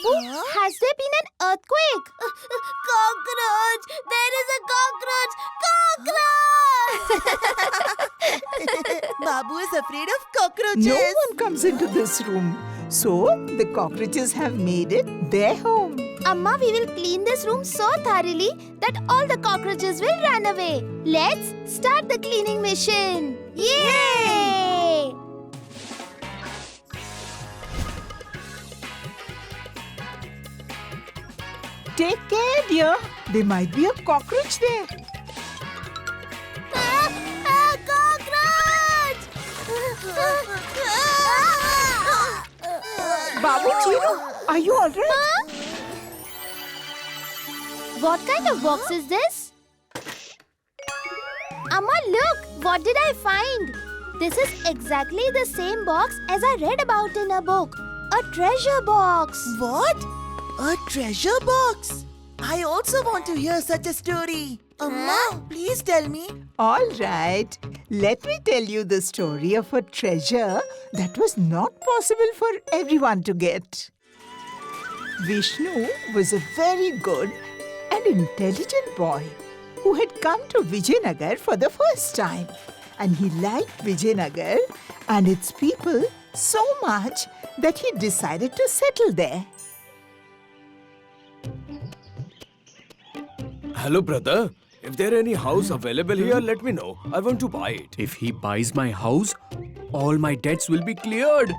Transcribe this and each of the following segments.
Babu, has there been an earthquake? Cockroach! There is a cockroach! Cockroach! Babu is afraid of cockroaches. No one comes into this room. So, the cockroaches have made it their home. Amma, we will clean this room so thoroughly that all the cockroaches will run away. Let's start the cleaning mission. Yay! Take care, dear. There might be a cockroach there. Cockroach! Babu, Chino, are you alright? What kind of box is this? Amma, look! What did I find? This is exactly the same box as I read about in a book. A treasure box. What? A treasure box? I also want to hear such a story. Amma, please tell me. All right. Let me tell you the story of a treasure that was not possible for everyone to get. Vishnu was a very good and intelligent boy who had come to Vijayanagar for the first time. And he liked Vijayanagar and its people so much that he decided to settle there. Hello, brother. If there any house available here, let me know. I want to buy it. If he buys my house, all my debts will be cleared.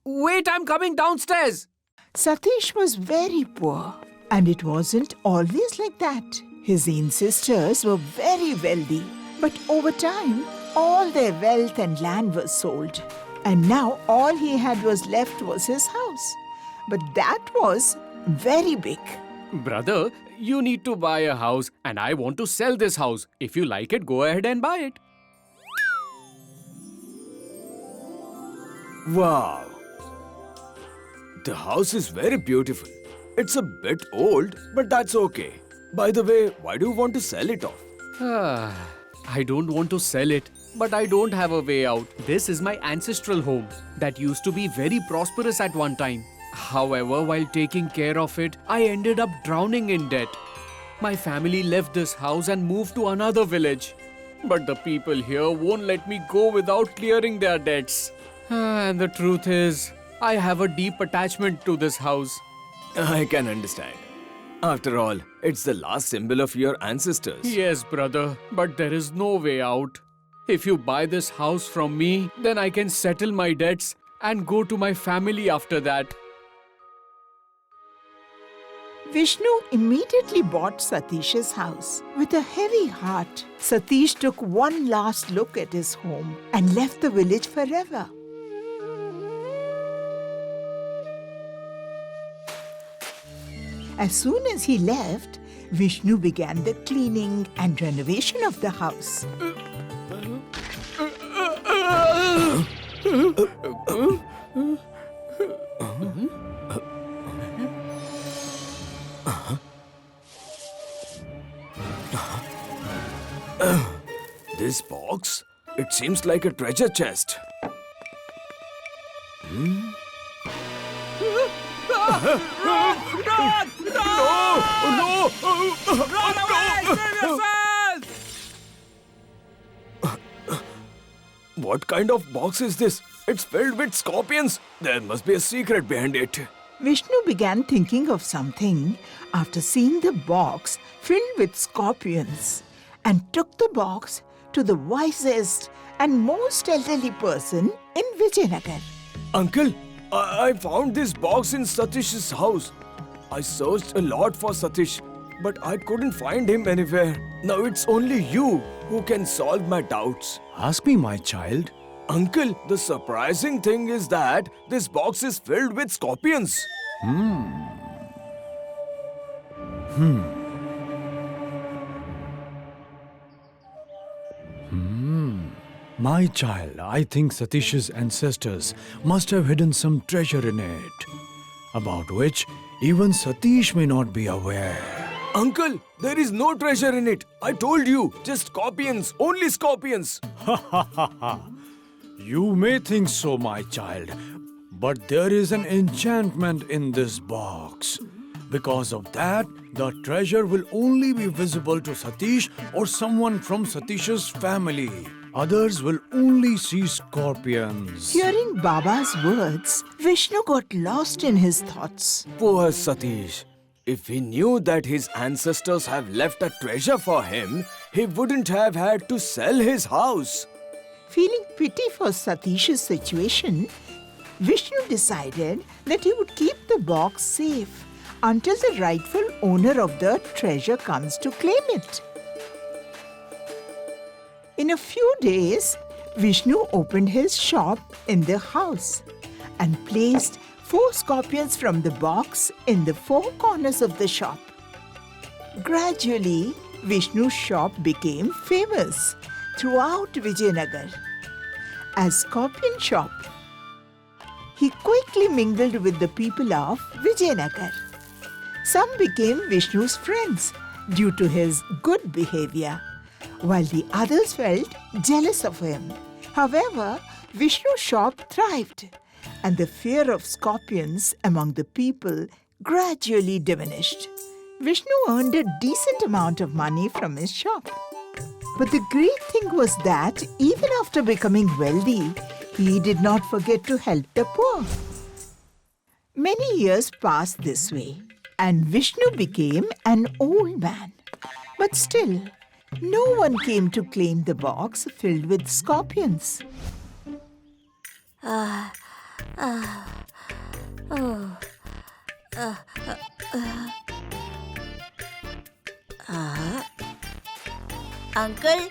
Wait, I'm coming downstairs. Satish was very poor, and it wasn't always like that. His ancestors were very wealthy, but over time, all their wealth and land was sold. And now all he had was left was his house. But that was very big. Brother, you need to buy a house and I want to sell this house. If you like it, go ahead and buy it. Wow. The house is very beautiful. It's a bit old, but that's okay. By the way, why do you want to sell it off? I don't want to sell it, but I don't have a way out. This is my ancestral home that used to be very prosperous at one time. However, while taking care of it, I ended up drowning in debt. My family left this house and moved to another village. But the people here won't let me go without clearing their debts. And the truth is, I have a deep attachment to this house. I can understand. After all, it's the last symbol of your ancestors. Yes, brother, but there is no way out. If you buy this house from me, then I can settle my debts and go to my family after that. Vishnu immediately bought Satish's house. With a heavy heart, Satish took one last look at his home and left the village forever. As soon as he left, Vishnu began the cleaning and renovation of the house. This box? It seems like a treasure chest. What kind of box is this? It's filled with scorpions. There must be a secret behind it. Vishnu began thinking of something after seeing the box filled with scorpions and took the box to the wisest and most elderly person in Vijayanagar. Uncle, I found this box in Satish's house. I searched a lot for Satish, but I couldn't find him anywhere. Now it's only you who can solve my doubts. Ask me, my child. Uncle, the surprising thing is that this box is filled with scorpions. My child, I think Satish's ancestors must have hidden some treasure in it, about which even Satish may not be aware. Uncle, there is no treasure in it. I told you, just scorpions, only scorpions. You may think so, my child, But there is an enchantment in this box. Because of that, the treasure will only be visible to Satish or someone from Satish's family. Others will only see scorpions. Hearing Baba's words, Vishnu got lost in his thoughts. Poor Satish. If he knew that his ancestors have left a treasure for him, he wouldn't have had to sell his house. Feeling pity for Satish's situation, Vishnu decided that he would keep the box safe until the rightful owner of the treasure comes to claim it. In a few days, Vishnu opened his shop in the house and placed 4 scorpions from the box in the 4 corners of the shop. Gradually, Vishnu's shop became famous throughout Vijayanagar. As Scorpion Shop, he quickly mingled with the people of Vijayanagar. Some became Vishnu's friends due to his good behavior, while the others felt jealous of him. However, Vishnu's shop thrived, and the fear of scorpions among the people gradually diminished. Vishnu earned a decent amount of money from his shop. But the great thing was that even after becoming wealthy, he did not forget to help the poor. Many years passed this way, and Vishnu became an old man. But still, no one came to claim the box filled with scorpions. Uncle,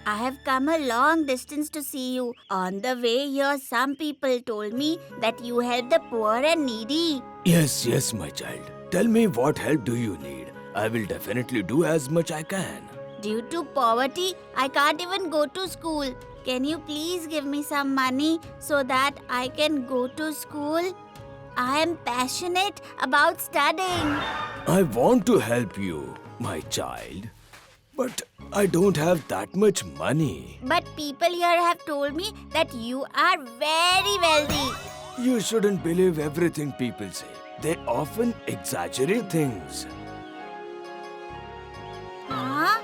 I have come a long distance to see you. On the way here, some people told me that you help the poor and needy. Yes, my child. Tell me, what help do you need? I will definitely do as much I can. Due to poverty, I can't even go to school. Can you please give me some money so that I can go to school? I am passionate about studying. I want to help you, my child. But I don't have that much money. But people here have told me that you are very wealthy. You shouldn't believe everything people say. They often exaggerate things. Huh?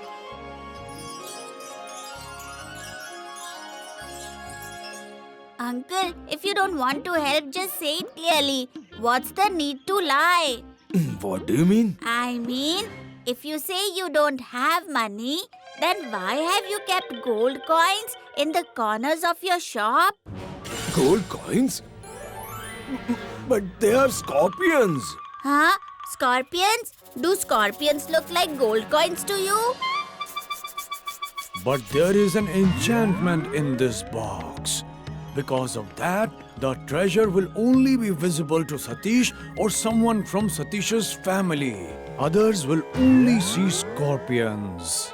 Uncle, if you don't want to help, just say it clearly. What's the need to lie? What do you mean? I mean, if you say you don't have money, then why have you kept gold coins in the corners of your shop? Gold coins? But they are scorpions. Huh? Scorpions? Do scorpions look like gold coins to you? But there is an enchantment in this box. Because of that, the treasure will only be visible to Satish or someone from Satish's family. Others will only see scorpions.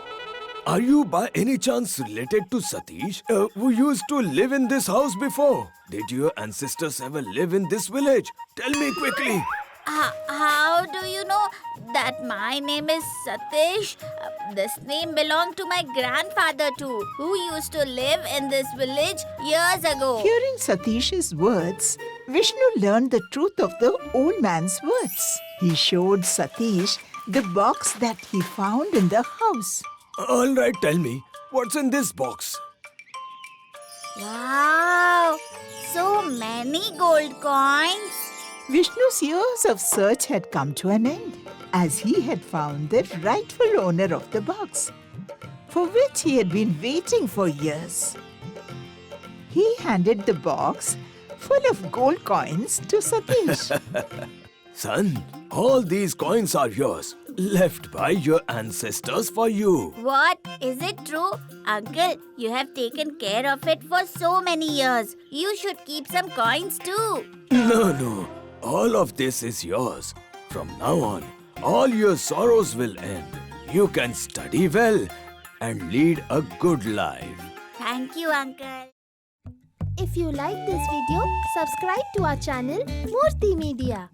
Are you by any chance related to Satish, who used to live in this house before? Did your ancestors ever live in this village? Tell me quickly. How do you know that my name is Satish? This name belonged to my grandfather too, who used to live in this village years ago. Hearing Satish's words, Vishnu learned the truth of the old man's words. He showed Satish the box that he found in the house. All right, tell me, what's in this box? Wow! So many gold coins. Vishnu's years of search had come to an end, as he had found the rightful owner of the box, for which he had been waiting for years. He handed the box full of gold coins to Satish. Son, all these coins are yours, left by your ancestors for you. What? Is it true? Uncle, you have taken care of it for so many years. You should keep some coins too. No. All of this is yours. From now on, all your sorrows will end. You can study well and lead a good life. Thank you, Uncle. If you like this video, subscribe to our channel Murthy Media.